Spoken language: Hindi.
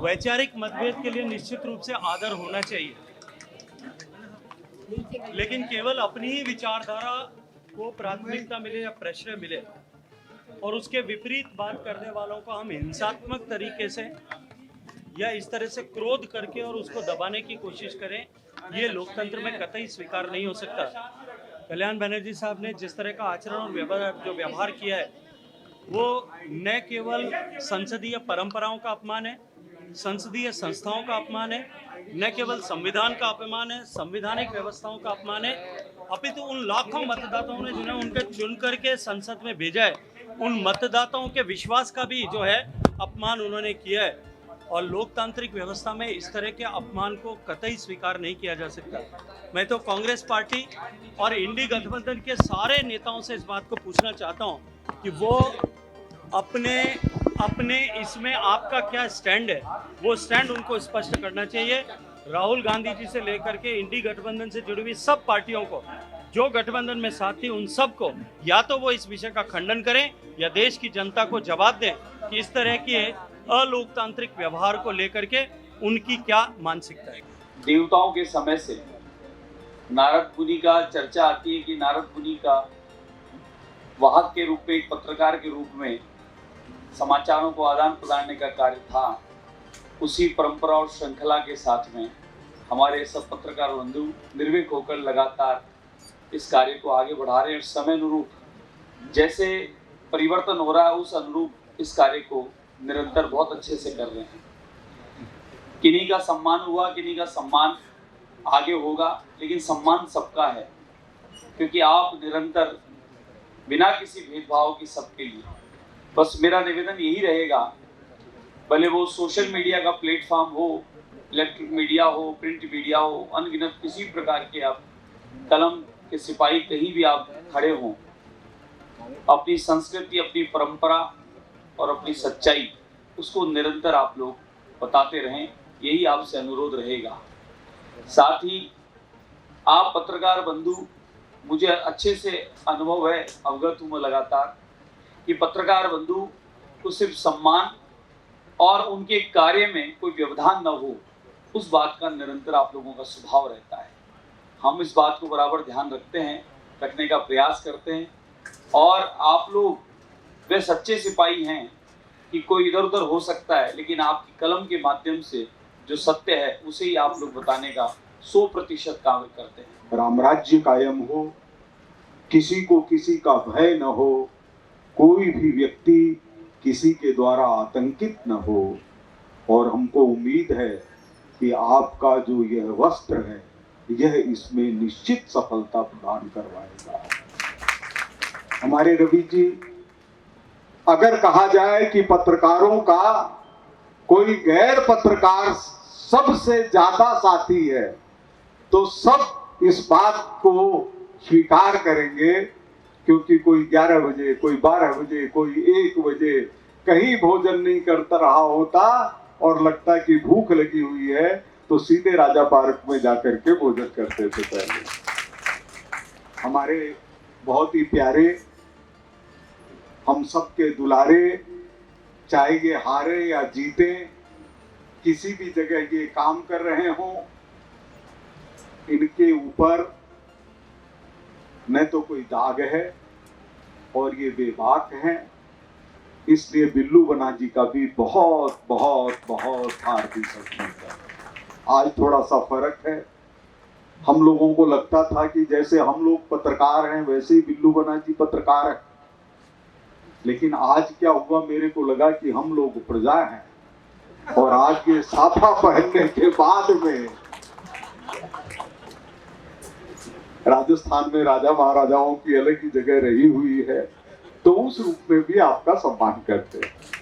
वैचारिक मतभेद के लिए निश्चित रूप से आदर होना चाहिए, लेकिन केवल अपनी ही विचारधारा को प्राथमिकता मिले या प्रश्रय मिले और उसके विपरीत बात करने वालों को हम हिंसात्मक तरीके से या इस तरह से क्रोध करके और उसको दबाने की कोशिश करें, ये लोकतंत्र में कतई स्वीकार नहीं हो सकता। कल्याण बनर्जी साहब ने जिस तरह का आचरण और व्यवहार किया है, वो न केवल संसदीय परंपराओं का अपमान है, संसदीय संस्थाओं का अपमान है, न केवल संविधान का अपमान है, संवैधानिक व्यवस्थाओं का अपमान है, अपितु उन लाखों मतदाताओं ने जिन्हें उनके चुन करके संसद में भेजा है, उन मतदाताओं के विश्वास का भी जो है अपमान उन्होंने किया है। और लोकतांत्रिक व्यवस्था में इस तरह के अपमान को कतई स्वीकार नहीं किया जा सकता। मैं तो कांग्रेस पार्टी और इंडी गठबंधन के सारे नेताओं से इस बात को पूछना चाहता हूं कि वो अपने इसमें आपका क्या स्टैंड है, वो स्टैंड उनको स्पष्ट करना चाहिए। राहुल गांधी जी से लेकर के इंडी गठबंधन से जुड़ी हुई सब पार्टियों को, जो गठबंधन में साथ थी, उन सब को या तो वो इस विषय का खंडन करें या देश की जनता को जवाब दें कि इस तरह के अलोकतांत्रिक व्यवहार को लेकर के उनकी क्या मानसिकता है। देवताओं के समय से नारद मुनि का चर्चा आती है कि नारद मुनि का वाहक के रूप में, एक पत्रकार के रूप में समाचारों को आदान प्रदान का कार्य था। उसी परंपरा और श्रृंखला के साथ में हमारे सब पत्रकार बंधु निर्भीक होकर लगातार इस कार्य को आगे बढ़ा रहे हैं। समय अनुरूप जैसे परिवर्तन हो रहा है, उस अनुरूप इस कार्य को निरंतर बहुत अच्छे से कर रहे हैं। किन्हीं का सम्मान हुआ, किन्हीं का सम्मान आगे होगा, लेकिन सम्मान सबका है, क्योंकि आप निरंतर बिना किसी भेदभाव की सबके लिए, बस मेरा निवेदन यही रहेगा, भले वो सोशल मीडिया का प्लेटफॉर्म हो, इलेक्ट्रिक मीडिया हो, प्रिंट मीडिया हो, अनगिनत किसी प्रकार के आप कलम के सिपाही कहीं भी आप खड़े हों, अपनी संस्कृति, अपनी परंपरा और अपनी सच्चाई, उसको निरंतर आप लोग बताते रहें, यही आपसे अनुरोध रहेगा। साथ ही आप पत्रकार बंधु, मुझे अच्छे से अनुभव है, अवगत हूँ मैं लगातार, कि पत्रकार बंधु को सिर्फ सम्मान और उनके कार्य में कोई व्यवधान न हो, उस बात का निरंतर आप लोगों का स्वभाव रहता है। हम इस बात को बराबर ध्यान रखते हैं, रखने का प्रयास करते हैं, और आप लोग वे सच्चे सिपाही हैं कि कोई इधर उधर हो सकता है, लेकिन आपकी कलम के माध्यम से जो सत्य है उसे ही आप लोग बताने का 100% काम करते हैं। रामराज्य कायम हो, किसी को किसी का भय न हो, कोई भी व्यक्ति किसी के द्वारा आतंकित न हो, और हमको उम्मीद है कि आपका जो यह वस्त्र है यह इसमें निश्चित सफलता प्रदान करवाएगा। हमारे रवि जी, अगर कहा जाए कि पत्रकारों का कोई गैर पत्रकार सबसे ज्यादा साथी है, तो सब इस बात को स्वीकार करेंगे, क्योंकि कोई 11 बजे, कोई 12 बजे, कोई 1 बजे कहीं भोजन नहीं करता रहा होता और लगता कि भूख लगी हुई है, तो सीधे राजा पार्क में जाकर के भोजन करते थे। पहले हमारे बहुत ही प्यारे, हम सबके दुलारे, चाहे ये हारे या जीते, किसी भी जगह ये काम कर रहे हों, इनके ऊपर न तो कोई दाग है और ये बेबाक हैं। इसलिए बिल्लू बना जी का भी बहुत बहुत बहुत हार्दिक अभिनंदन। आज थोड़ा सा फर्क है, हम लोगों को लगता था कि जैसे हम लोग पत्रकार हैं वैसे ही बिल्लू बना जी पत्रकार है, लेकिन आज क्या हुआ, मेरे को लगा कि हम लोग प्रजा हैं, और आज ये साफा पहनने के बाद में राजस्थान में राजा महाराजाओं की अलग ही जगह रही हुई है, तो उस रूप में भी आपका सम्मान करते हैं।